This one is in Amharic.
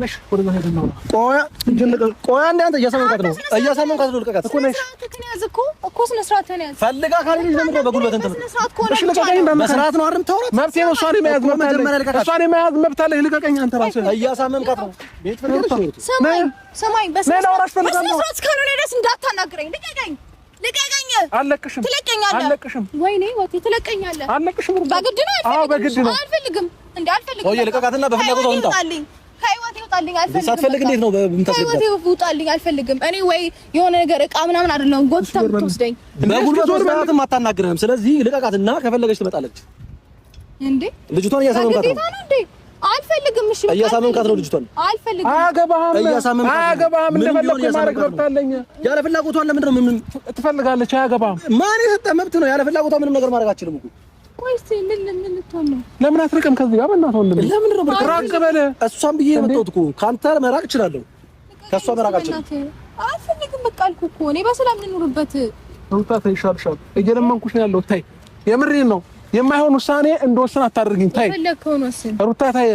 ነሽ ወደ ነው ሄደናው ቆይ አንዴ አንተ እያሳመንካት ነው ልቀቃት እኮ ነሽ እኮ ስነ ስርዓት ነው ያዝ ፈልጋ ካለኝ ለምን በጉልበት እንትን እሺ ልቀቀኝ በስርዓት ነው አይደል ታውራት መብቴ ነው እሷን መያዝ መብት አለ ልቀቀኝ አንተ ራስህ እያሳመንካት ነው ቤት ፈልገሽ ሰማኝ በስነ ስርዓት ካልሆነ ደስ እንዳታናግረኝ ልቀቀኝ አለቅሽም ትለቀኛለህ ወይኔ ወቴ ትለቀኛለህ አለቅሽም በግድ ነው አዎ በግድ ነው አልፈልግም ቆይ ልቀቃትና በፍላጎት አውጣ ከህይወቴ ውጣልኝ አልፈልግም ሳትፈልግ እንዴት ነው በምታስገባት ከህይወቴ ውጣልኝ አልፈልግም እኔ ወይ የሆነ ነገር እቃ ምናምን አይደለም ጎትታ ትወስደኝ በጉልበት ወስዳትም አታናግርህም ስለዚህ ልቀቃትና ከፈለገች ትመጣለች እንዴ ልጅቷን እያሳመንካት ነው እንዴ አልፈልግም እሺ እያሳመንካት ነው ልጅቷን አልፈልግም አያገባህም እንደፈለኩ ማድረግ መብት አለኝ ያለ ፍላጎቷን ለምንድን ነው ምን ትፈልጋለች አያገባህም ማን የሰጠ መብት ነው ያለ ፍላጎቷ ምንም ነገር ማድረግ አትችልም እኮ ወይስ ምን ልትሆን ነው ለምን አትርቅም ከዚህ ጋር በእናትህ ወንድም ለምን ነው ራቅ በለ እሷን ብዬ የመጣሁት እኮ ካንተ መራቅ እችላለሁ ከሷ መራቅ አልችልም አልፈልግም በቃ አልኩህ እኮ እኔ በሰላም ልኑርበት ሩታ ተይሻልሻል እየለመንኩሽ ነው ያለሁት ታይ የምሬን ነው የማይሆን ውሳኔ እንደወሰን አታድርጊኝ ታይ ፈለከው ነው ሩታ ታይ